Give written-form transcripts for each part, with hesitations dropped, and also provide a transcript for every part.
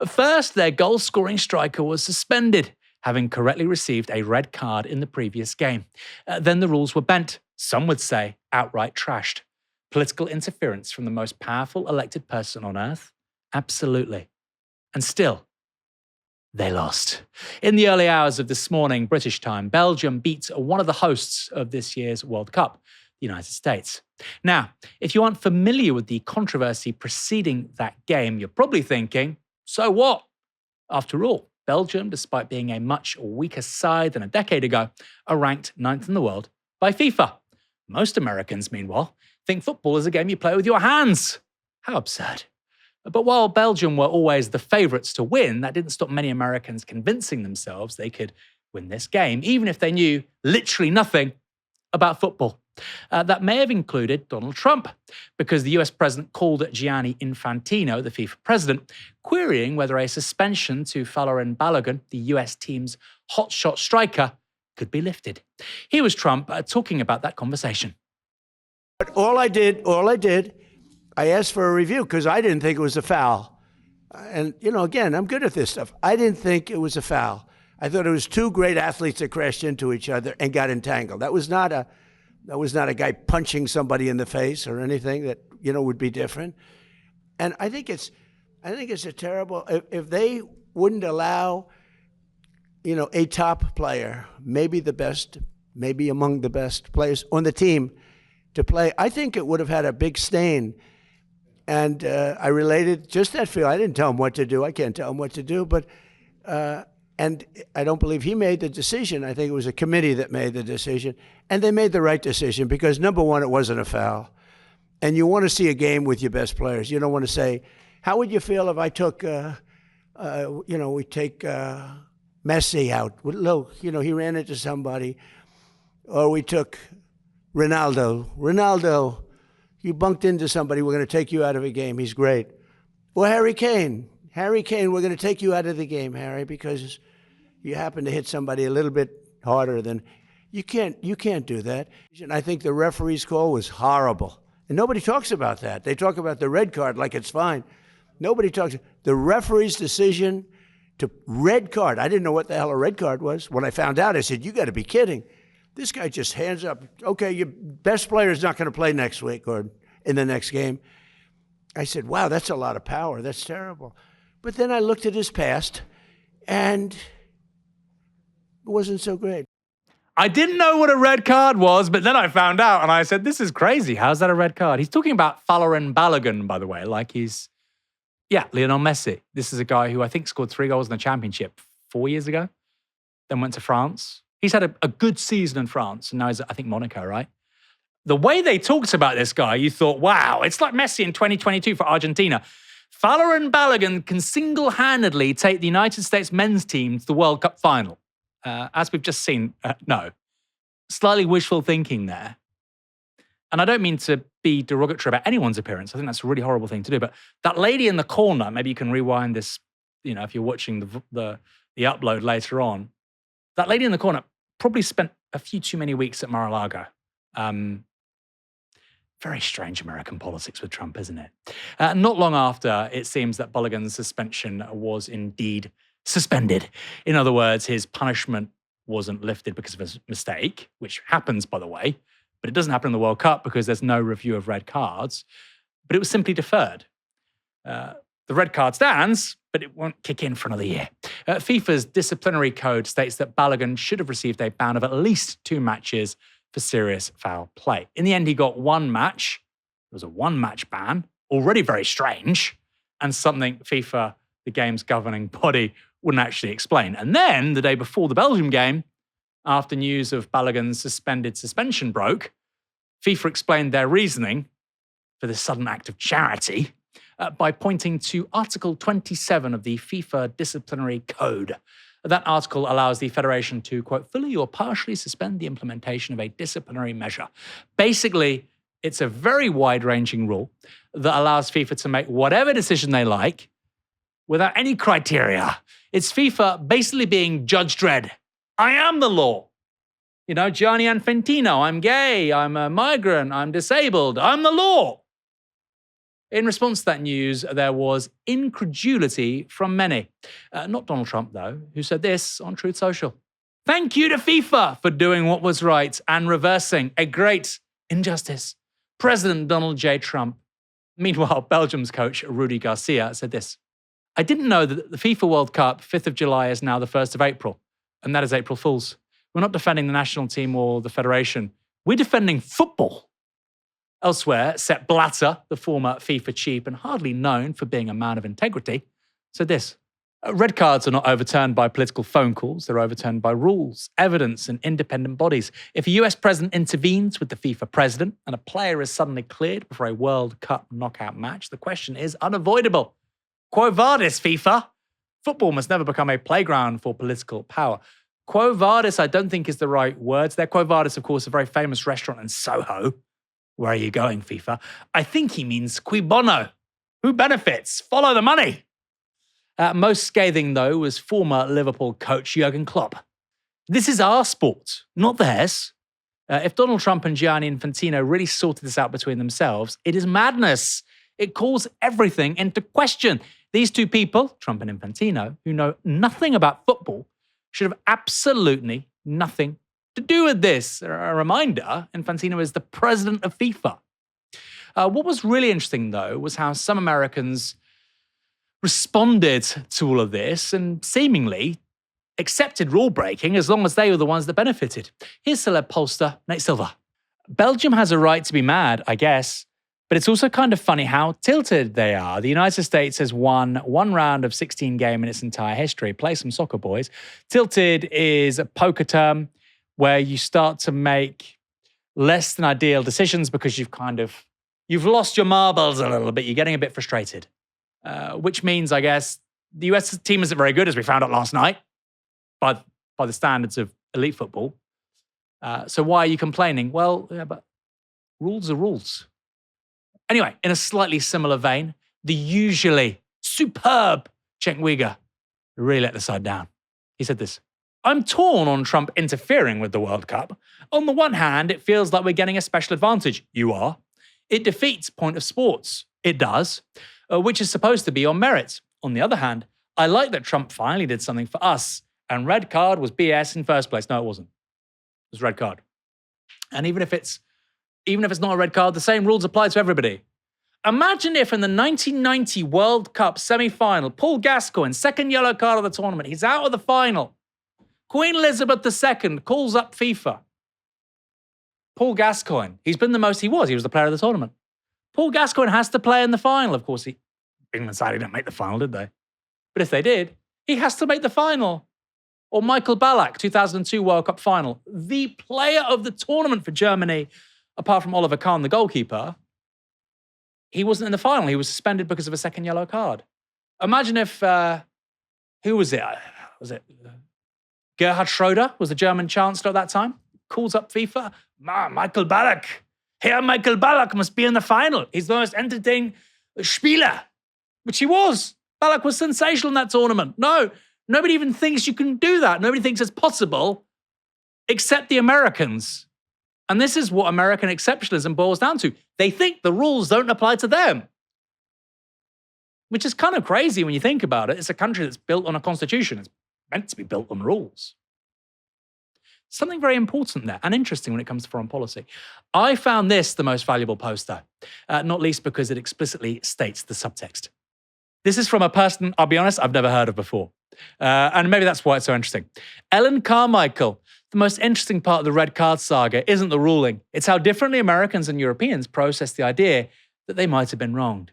First, their goal-scoring striker was suspended, having correctly received a red card in the previous game. Then the rules were bent, some would say outright trashed. Political interference from the most powerful elected person on earth? Absolutely. And still, they lost. In the early hours of this morning, British time, Belgium beat one of the hosts of this year's World Cup, the United States. Now, if you aren't familiar with the controversy preceding that game, you're probably thinking, so what? After all, Belgium, despite being a much weaker side than a decade ago, are ranked 9th in the world by FIFA. Most Americans, meanwhile, think football is a game you play with your hands. How absurd. But while Belgium were always the favourites to win, that didn't stop many Americans convincing themselves they could win this game, even if they knew literally nothing about football. That may have included Donald Trump, because the US president called Gianni Infantino, the FIFA president, querying whether a suspension to Folarin Balogun, the US team's hotshot striker, could be lifted. Here was Trump talking about that conversation. But all I did, I asked for a review because I didn't think it was a foul. And, again, I'm good at this stuff. I didn't think it was a foul. I thought it was two great athletes that crashed into each other and got entangled. That was not a guy punching somebody in the face or anything that, would be different. And I think it's a terrible, if they wouldn't allow, a top player, maybe the best, maybe among the best players on the team to play, I think it would have had a big stain. And I related just that feel. I didn't tell him what to do. I can't tell him what to do. But and I don't believe he made the decision. I think it was a committee that made the decision. And they made the right decision because, number one, it wasn't a foul. And you want to see a game with your best players. You don't want to say, how would you feel if I took, we take Messi out? Look, he ran into somebody. Or we took Ronaldo, you bunked into somebody, we're going to take you out of a game. He's great. Or Harry Kane, we're going to take you out of the game, Harry, because you happen to hit somebody a little bit harder than you can't do that. And I think the referee's call was horrible. And nobody talks about that. They talk about the red card like it's fine. Nobody talks. The referee's decision to red card. I didn't know what the hell a red card was. When I found out, I said, you got to be kidding. This guy just hands up, okay, your best player is not going to play next week or in the next game. I said, wow, that's a lot of power. That's terrible. But then I looked at his past, and it wasn't so great. I didn't know what a red card was, but then I found out, and I said, this is crazy. How's that a red card? He's talking about Folarin Balogun, by the way, like he's, Lionel Messi. This is a guy who I think scored 3 goals in the championship 4 years ago, then went to France. He's had a good season in France, and now he's, I think, Monaco, right? The way they talked about this guy, you thought, wow, it's like Messi in 2022 for Argentina. Folarin Balogun can single-handedly take the United States men's team to the World Cup final. As we've just seen, no. Slightly wishful thinking there. And I don't mean to be derogatory about anyone's appearance. I think that's a really horrible thing to do. But that lady in the corner, maybe you can rewind this, if you're watching the upload later on. That lady in the corner probably spent a few too many weeks at Mar-a-Lago. Very strange American politics with Trump, isn't it? Not long after, it seems that Balogun's suspension was indeed suspended. In other words, his punishment wasn't lifted because of a mistake, which happens, by the way, but it doesn't happen in the World Cup because there's no review of red cards, but it was simply deferred. The red card stands, but it won't kick in for another year. FIFA's disciplinary code states that Balogun should have received a ban of at least 2 matches for serious foul play. In the end, he got 1 match. It was a 1-match ban, already very strange, and something FIFA, the game's governing body, wouldn't actually explain. And then, the day before the Belgium game, after news of Balogun's suspension broke, FIFA explained their reasoning for this sudden act of charity by pointing to Article 27 of the FIFA Disciplinary Code. That article allows the federation to, quote, fully or partially suspend the implementation of a disciplinary measure. Basically, it's a very wide-ranging rule that allows FIFA to make whatever decision they like without any criteria. It's FIFA basically being Judge Dredd. I am the law. Gianni Infantino, I'm gay, I'm a migrant, I'm disabled, I'm the law. In response to that news, there was incredulity from many. Not Donald Trump, though, who said this on Truth Social. Thank you to FIFA for doing what was right and reversing a great injustice. President Donald J. Trump. Meanwhile, Belgium's coach, Rudy Garcia, said this. I didn't know that the FIFA World Cup, 5th of July, is now the 1st of April. And that is April Fool's. We're not defending the national team or the federation. We're defending football. Elsewhere, Sepp Blatter, the former FIFA chief and hardly known for being a man of integrity, said this. Red cards are not overturned by political phone calls. They're overturned by rules, evidence, and independent bodies. If a US president intervenes with the FIFA president and a player is suddenly cleared before a World Cup knockout match, the question is unavoidable. Quo vadis, FIFA? Football must never become a playground for political power. Quo vadis, I don't think is the right words there. Quo vadis, of course, a very famous restaurant in Soho. Where are you going, FIFA? I think he means cui bono. Who benefits? Follow the money. Most scathing, though, was former Liverpool coach Jurgen Klopp. This is our sport, not theirs. If Donald Trump and Gianni Infantino really sorted this out between themselves, it is madness. It calls everything into question. These two people, Trump and Infantino, who know nothing about football, should have absolutely nothing to do with this. A reminder, Infantino is the president of FIFA. What was really interesting, though, was how some Americans responded to all of this and seemingly accepted rule breaking as long as they were the ones that benefited. Here's celeb pollster Nate Silver. Belgium has a right to be mad, I guess, but it's also kind of funny how tilted they are. The United States has won one round of 16 games in its entire history. Play some soccer, boys. Tilted is a poker term where you start to make less than ideal decisions because you've lost your marbles a little bit. You're getting a bit frustrated. Which means, I guess, the US team isn't very good, as we found out last night, by the standards of elite football. So why are you complaining? Well, yeah, but rules are rules. Anyway, in a slightly similar vein, the usually superb Cenk Uygur really let the side down. He said this. I'm torn on Trump interfering with the World Cup. On the one hand, it feels like we're getting a special advantage. You are. It defeats point of sports. It does. Which is supposed to be on merit. On the other hand, I like that Trump finally did something for us, and red card was BS in first place. No, it wasn't. It was red card. And even if it's not a red card, the same rules apply to everybody. Imagine if in the 1990 World Cup semi-final, Paul Gascoigne, second yellow card of the tournament, he's out of the final. Queen Elizabeth II calls up FIFA. Paul Gascoigne, he was the player of the tournament. Paul Gascoigne has to play in the final. Of course, England side didn't make the final, did they? But if they did, he has to make the final. Or Michael Ballack, 2002 World Cup final. The player of the tournament for Germany, apart from Oliver Kahn, the goalkeeper, he wasn't in the final. He was suspended because of a second yellow card. Imagine if, who was it? Was it Gerhard Schroeder was the German chancellor at that time? Calls up FIFA. Michael Ballack. Herr Michael Ballack must be in the final. He's the most entertaining Spieler, which he was. Ballack was sensational in that tournament. No, nobody even thinks you can do that. Nobody thinks it's possible except the Americans. And this is what American exceptionalism boils down to. They think the rules don't apply to them, which is kind of crazy when you think about it. It's a country that's built on a constitution. It's meant to be built on rules. Something very important there and interesting when it comes to foreign policy. I found this the most valuable post, though, not least because it explicitly states the subtext. This is from a person, I'll be honest, I've never heard of before. And maybe that's why it's so interesting. Ellen Carmichael, the most interesting part of the red card saga isn't the ruling. It's how differently Americans and Europeans process the idea that they might have been wronged.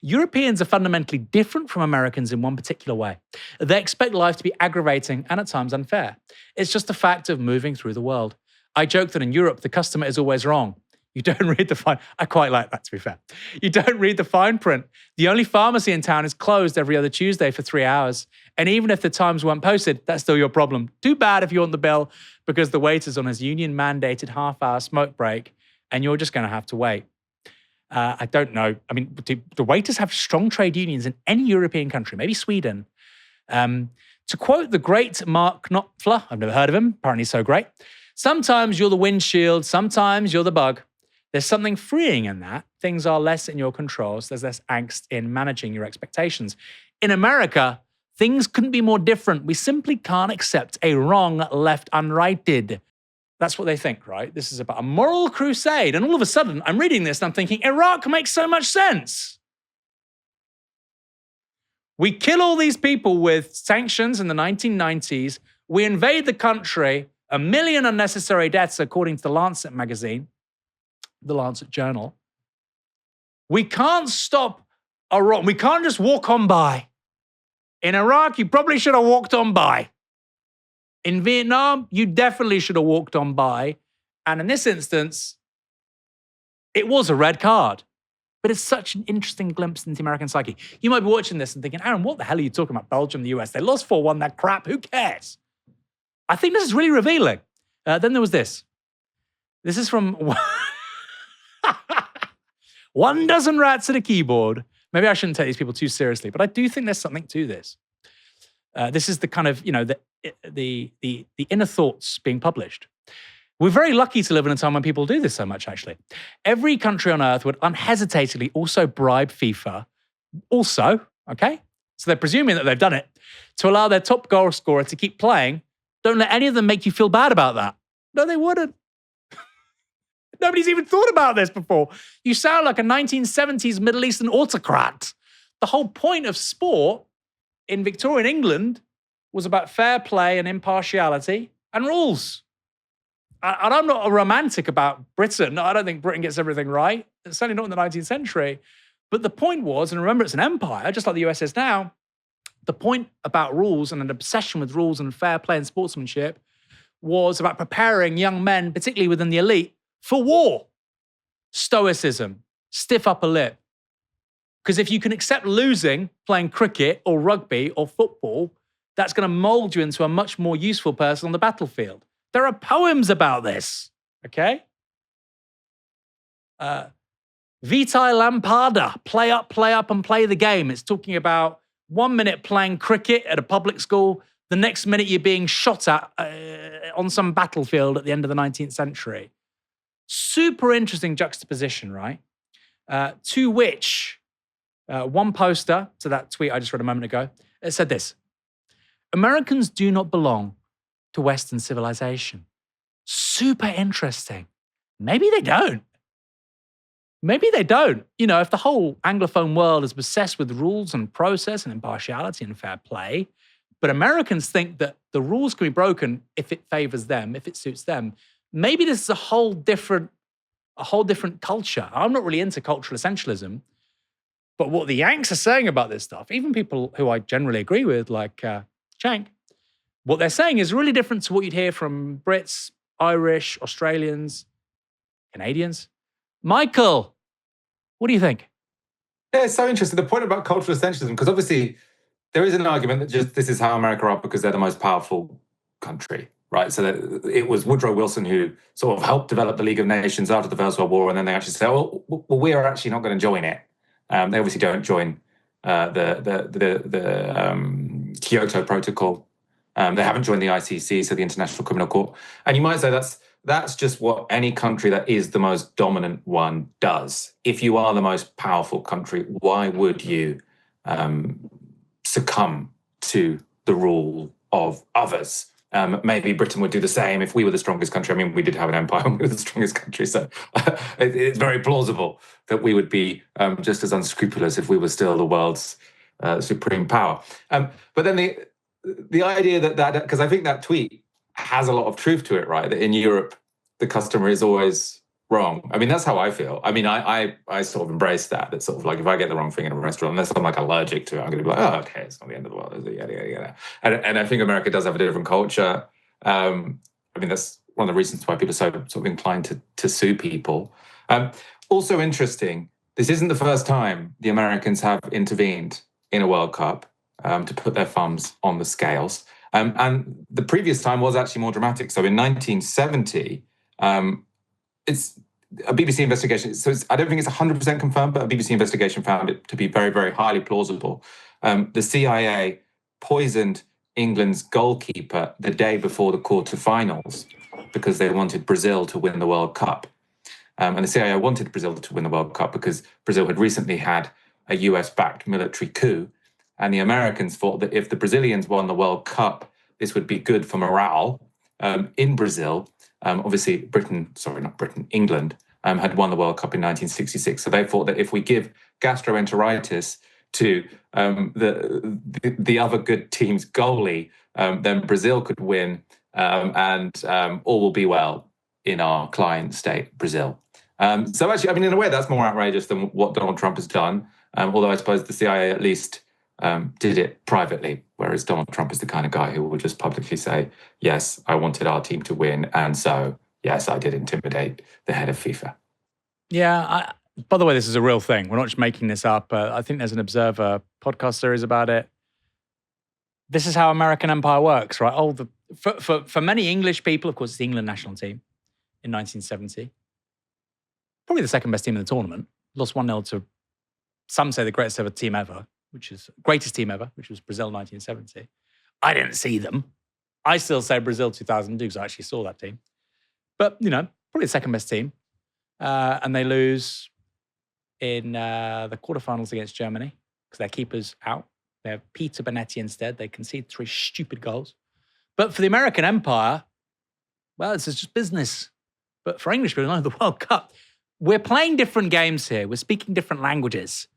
Europeans are fundamentally different from Americans in one particular way. They expect life to be aggravating and at times unfair. It's just a fact of moving through the world. I joke that in Europe, the customer is always wrong. You don't read the fine. I quite like that, to be fair. You don't read the fine print. The only pharmacy in town is closed every other Tuesday for 3 hours. And even if the times weren't posted, that's still your problem. Too bad if you want the bill because the waiter's on his union-mandated half-hour smoke break and you're just going to have to wait. I don't know. I mean, do waiters have strong trade unions in any European country? Maybe Sweden. To quote the great Mark Knopfler, I've never heard of him, apparently he's so great. Sometimes you're the windshield, sometimes you're the bug. There's something freeing in that. Things are less in your control, so there's less angst in managing your expectations. In America, things couldn't be more different. We simply can't accept a wrong left unrighted. That's what they think, right? This is about a moral crusade. And all of a sudden, I'm reading this and I'm thinking, Iraq makes so much sense. We kill all these people with sanctions in the 1990s. We invade the country, 1 million unnecessary deaths, according to the Lancet magazine, the Lancet Journal. We can't stop Iraq. We can't just walk on by. In Iraq, you probably should have walked on by. In Vietnam, you definitely should have walked on by. And in this instance, it was a red card. But it's such an interesting glimpse into the American psyche. You might be watching this and thinking, Aaron, what the hell are you talking about? Belgium, the US, they lost 4-1, that crap, who cares? I think this is really revealing. Then there was this. This is from 1 dozen rats at a keyboard. Maybe I shouldn't take these people too seriously, but I do think there's something to this. This is the kind of, the inner thoughts being published. We're very lucky to live in a time when people do this so much, actually. Every country on earth would unhesitatingly also bribe FIFA, okay? So they're presuming that they've done it, to allow their top goal scorer to keep playing. Don't let any of them make you feel bad about that. No, they wouldn't. Nobody's even thought about this before. You sound like a 1970s Middle Eastern autocrat. The whole point of sport in Victorian England was about fair play and impartiality and rules. And I'm not a romantic about Britain. I don't think Britain gets everything right. It's certainly not in the 19th century. But the point was, and remember, it's an empire, just like the US is now, the point about rules and an obsession with rules and fair play and sportsmanship was about preparing young men, particularly within the elite, for war. Stoicism, stiff upper lip. Because if you can accept losing playing cricket or rugby or football, that's going to mold you into a much more useful person on the battlefield. There are poems about this, okay? Vitae Lampada, play up and play the game. It's talking about 1 minute playing cricket at a public school, the next minute you're being shot at on some battlefield at the end of the 19th century. Super interesting juxtaposition, right? To which one poster to that tweet I just read a moment ago, it said this: Americans do not belong to Western civilization. Super interesting. Maybe they don't. Maybe they don't. If the whole Anglophone world is obsessed with rules and process and impartiality and fair play, but Americans think that the rules can be broken if it favors them, if it suits them, maybe this is a whole different culture. I'm not really into cultural essentialism, but what the Yanks are saying about this stuff, even people who I generally agree with, like Cenk, what they're saying is really different to what you'd hear from Brits, Irish, Australians, Canadians. Michael, what do you think? Yeah, it's so interesting. The point about cultural essentialism, because obviously there is an argument that just this is how America are because they're the most powerful country, right? So that it was Woodrow Wilson who sort of helped develop the League of Nations after the First World War, and then they actually said, well, we are actually not going to join it. They obviously don't join the Kyoto Protocol. They haven't joined the ICC, so the International Criminal Court. And you might say that's just what any country that is the most dominant one does. If you are the most powerful country, why would you succumb to the rule of others? Maybe Britain would do the same if we were the strongest country. I mean, we did have an empire and we were the strongest country, so it's very plausible that we would be just as unscrupulous if we were still the world's supreme power. But then the idea that because I think that tweet has a lot of truth to it, right? That in Europe, the customer is always wrong. I mean, that's how I feel. I mean, I sort of embrace that. It's sort of like if I get the wrong thing in a restaurant, unless I'm like allergic to it, I'm going to be like, oh, okay, it's not the end of the world, is it? Yada. And I think America does have a different culture. I mean, that's one of the reasons why people are so sort of inclined to sue people. Also interesting, this isn't the first time the Americans have intervened in a World Cup to put their thumbs on the scales. And the previous time was actually more dramatic. So in 1970, it's a BBC investigation. So I don't think it's 100% confirmed, but a BBC investigation found it to be very, very highly plausible. The CIA poisoned England's goalkeeper the day before the quarterfinals because they wanted Brazil to win the World Cup. And the CIA wanted Brazil to win the World Cup because Brazil had recently had a US-backed military coup. And the Americans thought that if the Brazilians won the World Cup, this would be good for morale in Brazil. Obviously, England had won the World Cup in 1966. So they thought that if we give gastroenteritis to the other good team's goalie, then Brazil could win and all will be well in our client state, Brazil. So actually, I mean, in a way, that's more outrageous than what Donald Trump has done. Although I suppose the CIA at least did it privately, whereas Donald Trump is the kind of guy who will just publicly say, yes, I wanted our team to win. And so, yes, I did intimidate the head of FIFA. Yeah. By the way, this is a real thing. We're not just making this up. I think there's an Observer podcast series about it. This is how American empire works, right? For many English people, of course, it's the England national team in 1970. Probably the second best team in the tournament. Lost 1-0 to, some say, the greatest team ever, which was Brazil 1970. I didn't see them. I still say Brazil 2002 because I actually saw that team. But, probably the second best team. And they lose in the quarterfinals against Germany because their keeper's out. They have Peter Bonetti instead. They concede 3 stupid goals. But for the American empire, well, it's just business. But for English people, the World Cup, we're playing different games here. We're speaking different languages.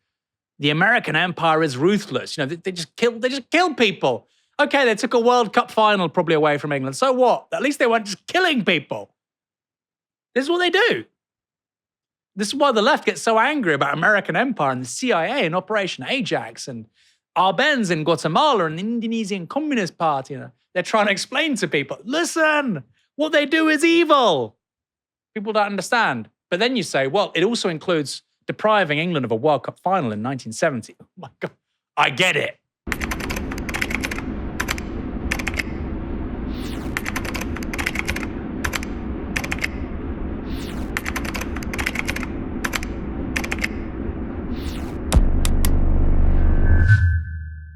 The American empire is ruthless. They just kill people. Okay, they took a World Cup final probably away from England. So what? At least they weren't just killing people. This is what they do. This is why the left gets so angry about American empire and the CIA and Operation Ajax and Arbenz in Guatemala and the Indonesian Communist Party. They're trying to explain to people, listen, what they do is evil. People don't understand. But then you say, well, it also includes depriving England of a World Cup final in 1970. Oh my God, I get it.